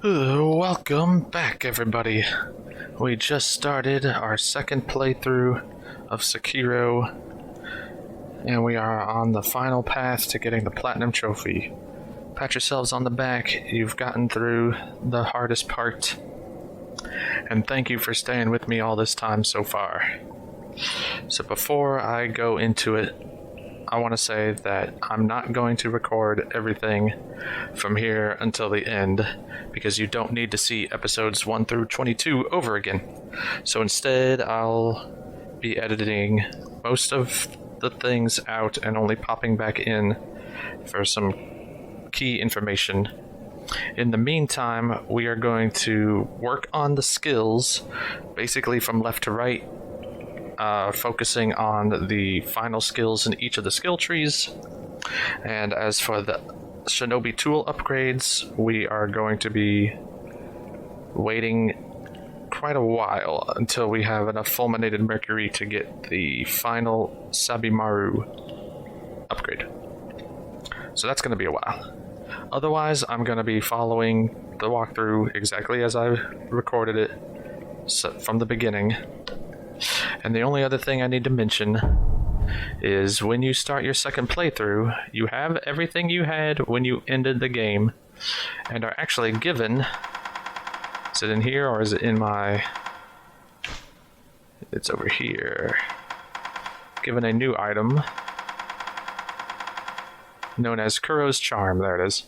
Welcome back, everybody. We just started our second playthrough of Sekiro, and we are on the final path to getting the Platinum Trophy. Pat yourselves on the back, you've gotten through the hardest part, and thank you for staying with me all this time so far. So before I go into it, I want to say that I'm not going to record everything from here until the end, because you don't need to see episodes 1 through 22 over again. So instead, I'll be editing most of the things out and only popping back in for some key information. In the meantime, we are going to work on the skills, basically from left to right, focusing on the final skills in each of the skill trees. And as for the Shinobi tool upgrades, we are going to be waiting quite a while until we have enough fulminated mercury to get the final Sabimaru upgrade. So that's going to be a while. Otherwise, I'm going to be following the walkthrough exactly as I recorded it from the beginning. And the only other thing I need to mention is when you start your second playthrough, you have everything you had when you ended the game and are actually given... Is it in here or is it in my... It's over here. Given a new item known as Kuro's Charm. There it is.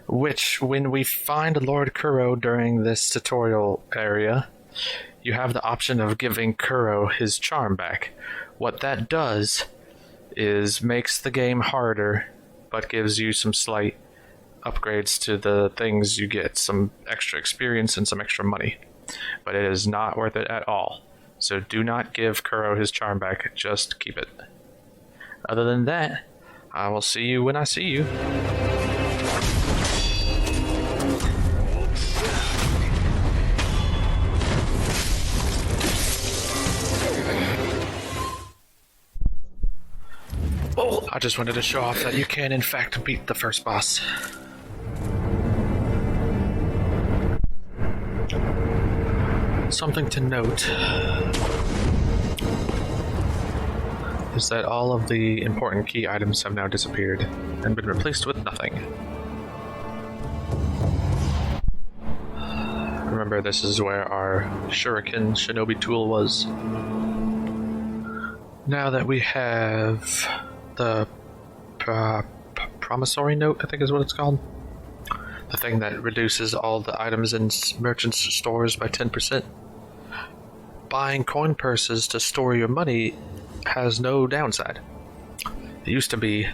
Which, when we find Lord Kuro during this tutorial area, you have the option of giving Kuro his charm back. What that does is makes the game harder, but gives you some slight upgrades to the things you get, some extra experience and some extra money. But it is not worth it at all. So do not give Kuro his charm back, just keep it. Other than that, I will see you when I see you. I just wanted to show off that you can, in fact, beat the first boss. Something to note is that all of the important key items have now disappeared and been replaced with nothing. Remember, this is where our Shuriken Shinobi tool was. Now that we have the promissory note, I think is what it's called. The thing that reduces all the items in merchants' stores by 10%. Buying coin purses to store your money has no downside. It used to be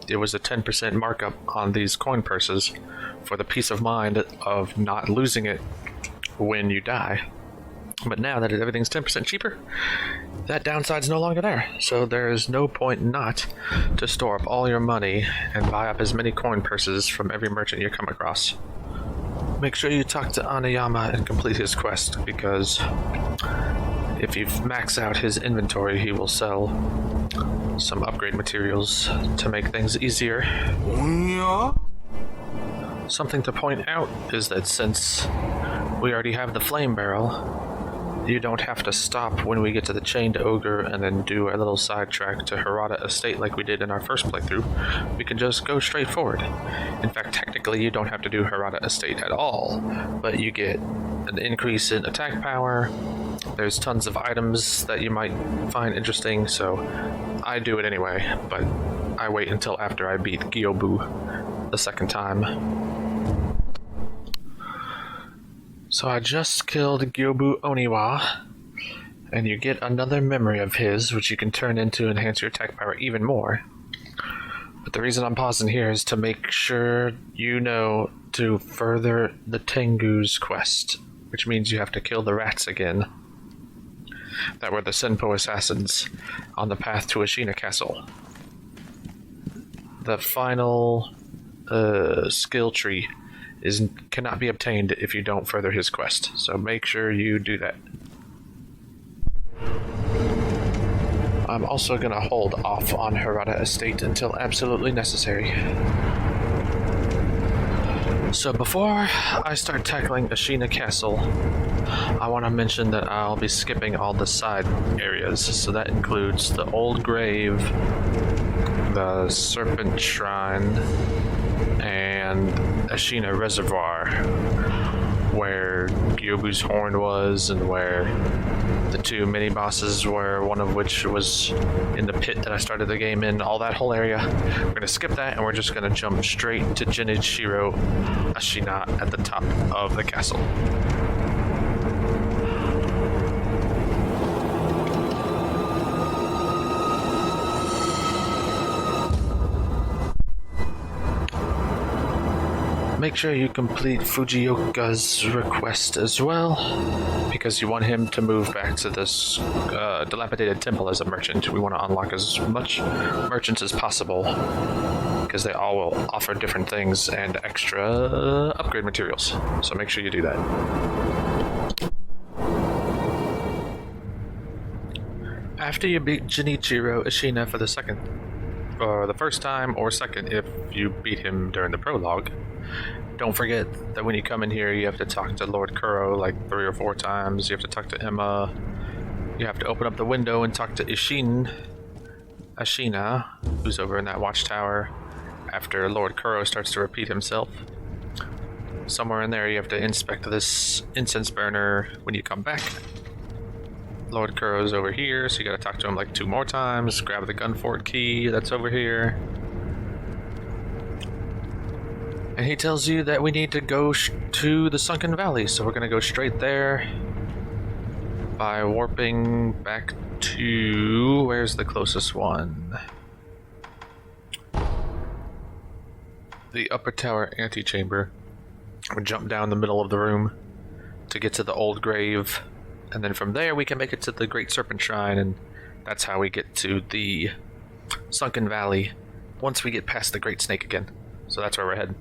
there was a 10% markup on these coin purses for the peace of mind of not losing it when you die. But now that everything's 10% cheaper, that downside's no longer there. So there's no point not to store up all your money and buy up as many coin purses from every merchant you come across. Make sure you talk to Anayama and complete his quest, because if you max out his inventory, he will sell some upgrade materials to make things easier. Yeah. Something to point out is that since we already have the flame barrel, you don't have to stop when we get to the Chained Ogre and then do a little sidetrack to Hirata Estate like we did in our first playthrough. We can just go straight forward. In fact, technically you don't have to do Hirata Estate at all, but you get an increase in attack power. There's tons of items that you might find interesting, so I do it anyway, but I wait until after I beat Gyobu the second time. So I just killed Gyobu Oniwa, and you get another memory of his, which you can turn in to enhance your attack power even more. But the reason I'm pausing here is to make sure you know to further the Tengu's quest, which means you have to kill the rats again. That were the Senpo assassins on the path to Ashina Castle. The final skill tree cannot be obtained if you don't further his quest, so make sure you do that. I'm also going to hold off on Hirata Estate until absolutely necessary. So before I start tackling Ashina Castle, I want to mention that I'll be skipping all the side areas. So that includes the Old Grave, the Serpent Shrine, and Ashina Reservoir, where Gyobu's Horn was, and where the two mini bosses were, one of which was in the pit that I started the game in, all that whole area. We're going to skip that, and we're just going to jump straight to Genichiro Ashina at the top of the castle. Make sure you complete Fujioka's request as well, because you want him to move back to this dilapidated temple as a merchant. We want to unlock as much merchants as possible, because they all will offer different things and extra upgrade materials. So make sure you do that. After you beat Genichiro Ashina for the first time, or second if you beat him during the prologue, don't forget that when you come in here, you have to talk to Lord Kuro like 3 or 4 times. You have to talk to Emma. You have to open up the window and talk to Ashina, who's over in that watchtower, after Lord Kuro starts to repeat himself. Somewhere in there, you have to inspect this incense burner when you come back. Lord Kuro's over here, so you gotta talk to him like 2 more times. Grab the gunfort key that's over here. And he tells you that we need to go to the Sunken Valley, so we're going to go straight there by warping back to... where's the closest one? The upper tower antechamber. We'll jump down the middle of the room to get to the Old Grave, and then from there we can make it to the Great Serpent Shrine, and that's how we get to the Sunken Valley once we get past the Great Snake again. So that's where we're heading.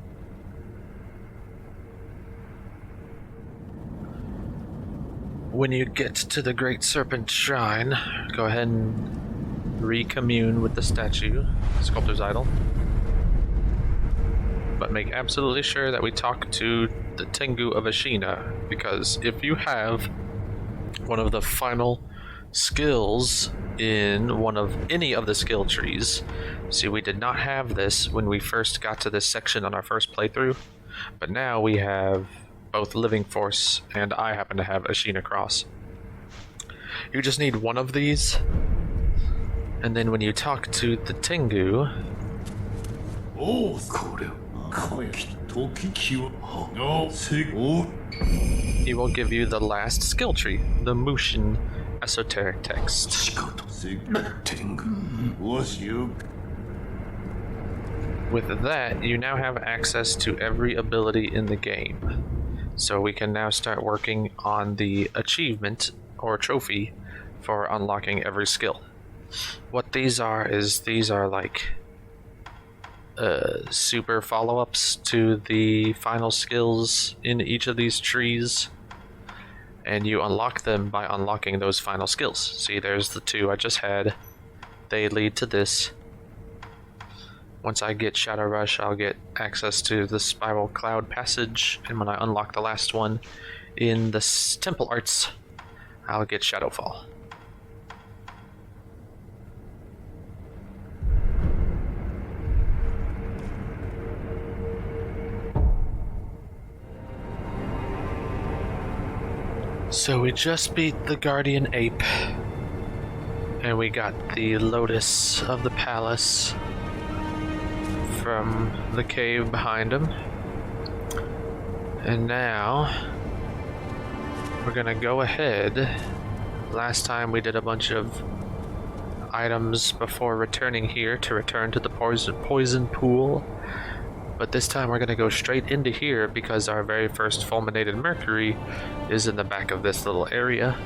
When you get to the Great Serpent Shrine, go ahead and recommune with the statue, Sculptor's Idol. But make absolutely sure that we talk to the Tengu of Ashina, because if you have one of the final skills in any of the skill trees, see, we did not have this when we first got to this section on our first playthrough, but now we have both Living Force, and I happen to have Ashina Cross. You just need one of these, and then when you talk to the Tengu, he will give you the last skill tree, the Mushin Esoteric Text. With that, you now have access to every ability in the game. So we can now start working on the achievement or trophy for unlocking every skill. What these are is like super follow-ups to the final skills in each of these trees, and you unlock them by unlocking those final skills. See, there's the 2 I just had. They lead to this. Once I get Shadow Rush, I'll get access to the Spiral Cloud Passage, and when I unlock the last one in the Temple Arts, I'll get Shadowfall. So we just beat the Guardian Ape, and we got the Lotus of the Palace from the cave behind him. And now we're gonna go ahead. Last time we did a bunch of items before returning here to return to the poison pool, but this time we're gonna go straight into here because our very first fulminated mercury is in the back of this little area,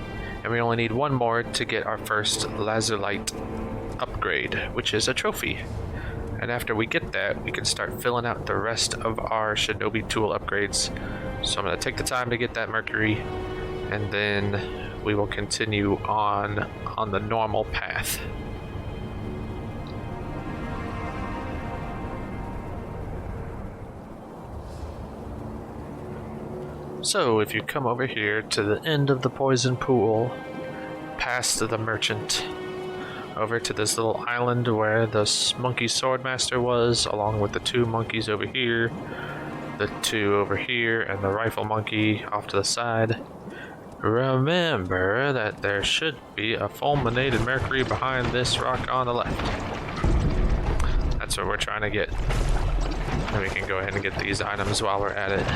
and we only need 1 more to get our first lazulite upgrade, which is a trophy. And after we get that, we can start filling out the rest of our shinobi tool upgrades. So I'm going to take the time to get that mercury, and then we will continue on the normal path. So, if you come over here to the end of the poison pool, past the merchant, over to this little island where the monkey swordmaster was, along with the two monkeys over here, the two over here, and the rifle monkey off to the side. Remember that there should be a fulminated mercury behind this rock on the left. That's what we're trying to get. And we can go ahead and get these items while we're at it.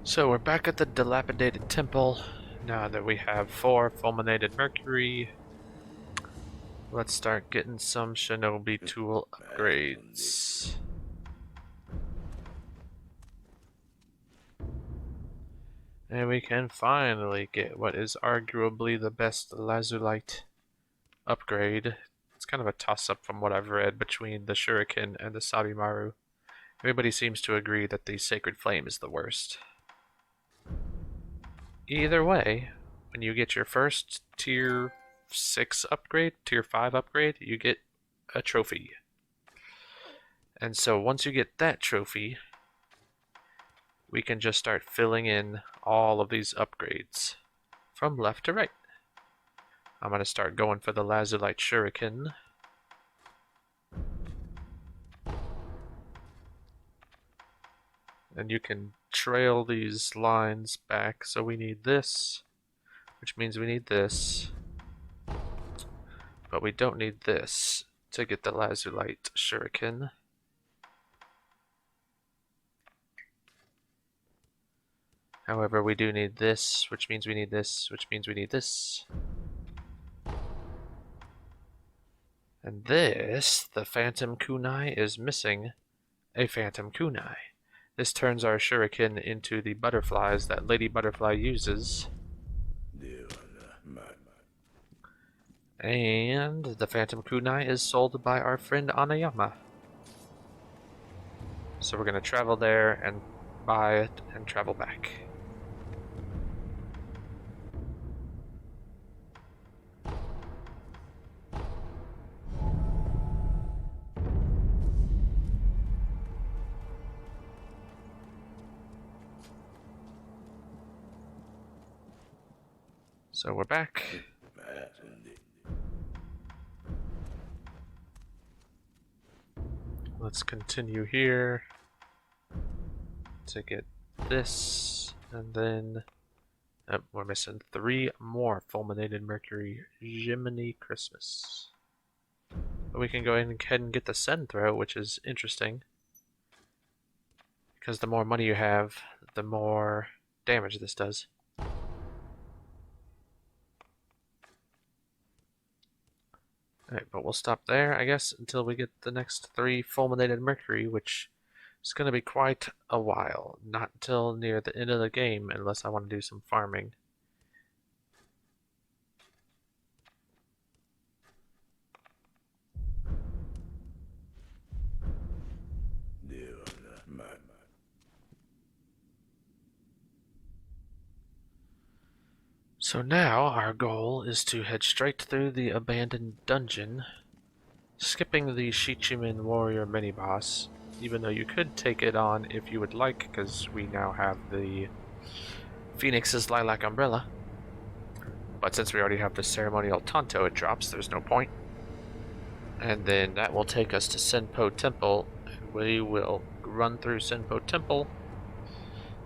So we're back at the dilapidated temple. Now that we have 4 fulminated mercury, let's start getting some shinobi tool upgrades. And we can finally get what is arguably the best lazulite upgrade. It's kind of a toss-up from what I've read between the shuriken and the sabimaru. Everybody seems to agree that the sacred flame is the worst. Either way, when you get your first tier 6 upgrade, tier 5 upgrade, you get a trophy. And so once you get that trophy, we can just start filling in all of these upgrades from left to right. I'm going to start going for the lazulite shuriken. And you can trail these lines back. So we need this, which means we need this. But we don't need this to get the lazulite shuriken. However, we do need this, which means we need this, which means we need this. And this, the phantom kunai, is missing a phantom kunai. This turns our shuriken into the butterflies that Lady Butterfly uses. And the phantom kunai is sold by our friend Anayama. So we're going to travel there and buy it and travel back. So we're back. Let's continue here to get this, and then we're missing 3 more fulminated mercury. Jiminy Christmas. But we can go ahead and get the send throw, which is interesting, because the more money you have, the more damage this does. Alright, but we'll stop there, I guess, until we get the next 3 fulminated mercury, which is going to be quite a while. Not until near the end of the game, unless I want to do some farming. So now our goal is to head straight through the abandoned dungeon, skipping the Shichimen warrior mini-boss, even though you could take it on if you would like, because we now have the Phoenix's lilac umbrella. But since we already have the ceremonial Tonto it drops, there's no point. And then that will take us to Senpo Temple, and we will run through Senpo Temple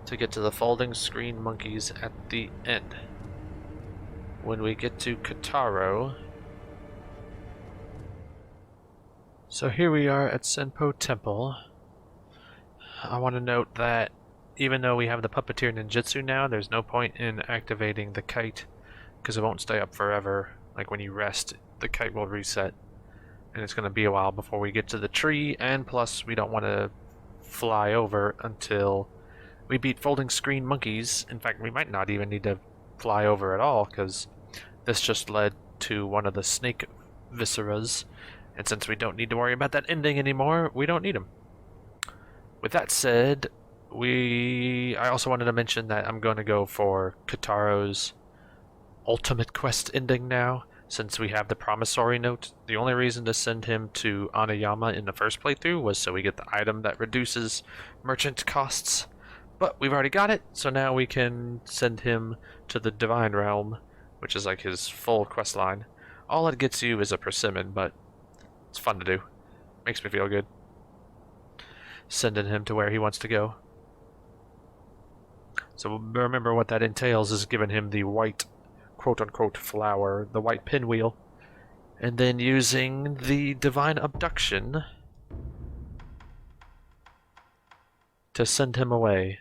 to get to the folding screen monkeys at the end. When we get to Kataro. So here we are at Senpo Temple. I want to note that even though we have the puppeteer ninjutsu now, there's no point in activating the kite because it won't stay up forever. Like when you rest, the kite will reset, and it's going to be a while before we get to the tree, and plus we don't want to fly over until we beat folding screen monkeys. In fact, we might not even need to fly over at all, because this just led to one of the snake visceras, and since we don't need to worry about that ending anymore, we don't need them. With that said, I also wanted to mention that I'm going to go for Kataro's ultimate quest ending now, since we have the promissory note. The only reason to send him to Anayama in the first playthrough was so we get the item that reduces merchant costs. But we've already got it, so now we can send him to the Divine Realm, which is like his full quest line. All it gets you is a persimmon, but it's fun to do. Makes me feel good. Sending him to where he wants to go. So remember what that entails is giving him the white quote-unquote flower, the white pinwheel, and then using the divine abduction to send him away.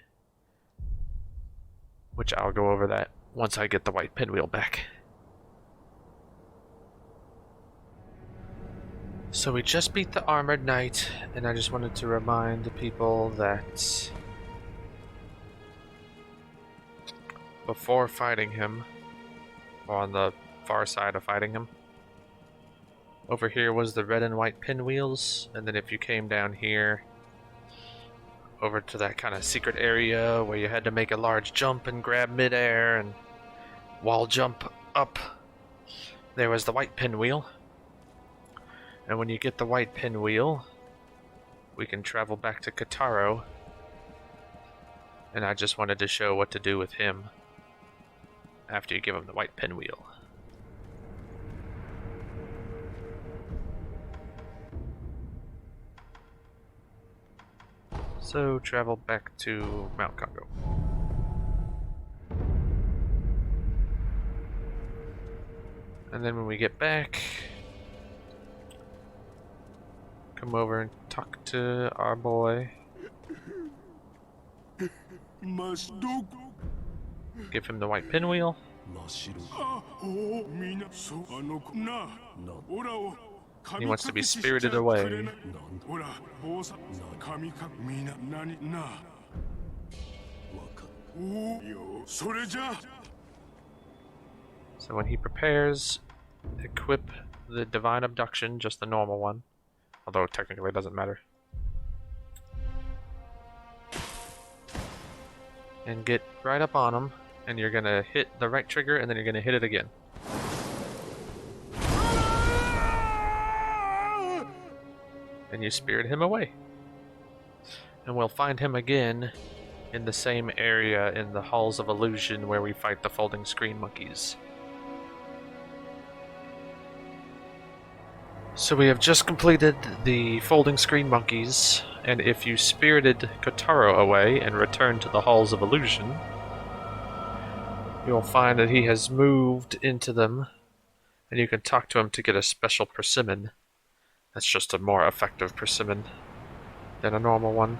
Which I'll go over that once I get the white pinwheel back. So we just beat the Armored Knight, and I just wanted to remind the people that before fighting him, or on the far side of fighting him, over here was the red and white pinwheels, and then if you came down here over to that kind of secret area where you had to make a large jump and grab midair and wall jump up, there was the white pinwheel. And when you get the white pinwheel, we can travel back to Kataro. And I just wanted to show what to do with him after you give him the white pinwheel. So travel back to Mount Congo. And then when we get back, come over and talk to our boy. Give him the white pinwheel. He wants to be spirited away. So when he prepares, equip the divine abduction, just the normal one. Although technically it doesn't matter. And get right up on him, and you're gonna hit the right trigger, and then you're gonna hit it again. And you spirit him away. And we'll find him again in the same area in the Halls of Illusion where we fight the folding screen monkeys. So we have just completed the folding screen monkeys, and if you spirited Kotaro away and returned to the Halls of Illusion, you'll find that he has moved into them, and you can talk to him to get a special persimmon. That's just a more effective persimmon than a normal one.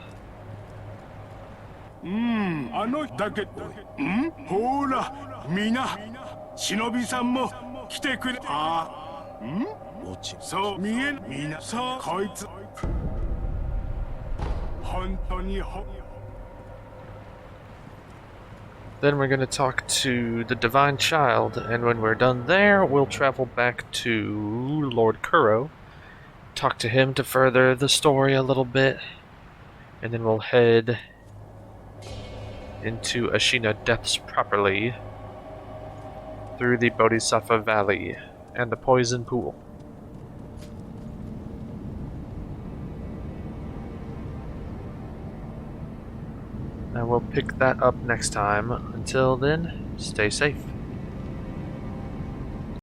Then we're going to talk to the Divine Child, and when we're done there, we'll travel back to Lord Kuro, talk to him to further the story a little bit, and then we'll head into Ashina Depths properly through the Bodhisattva Valley and the Poison Pool. And we'll pick that up next time. Until then, stay safe.